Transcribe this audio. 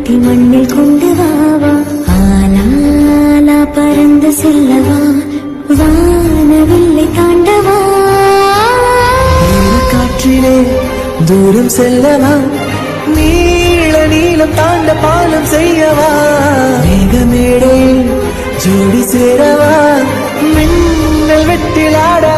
கட்டி மண்ணில் கொண்டு வாவா ஆலாலா பறந்து செல்லவா வானவில்லை தாண்டவா காற்றிலே தூரம் செல்லவா நீள நீளம் தாண்ட பாலம் செய்யவா மேகமேடையில் ஜோடி சேரவா மின்னல் வெட்டிலாடவா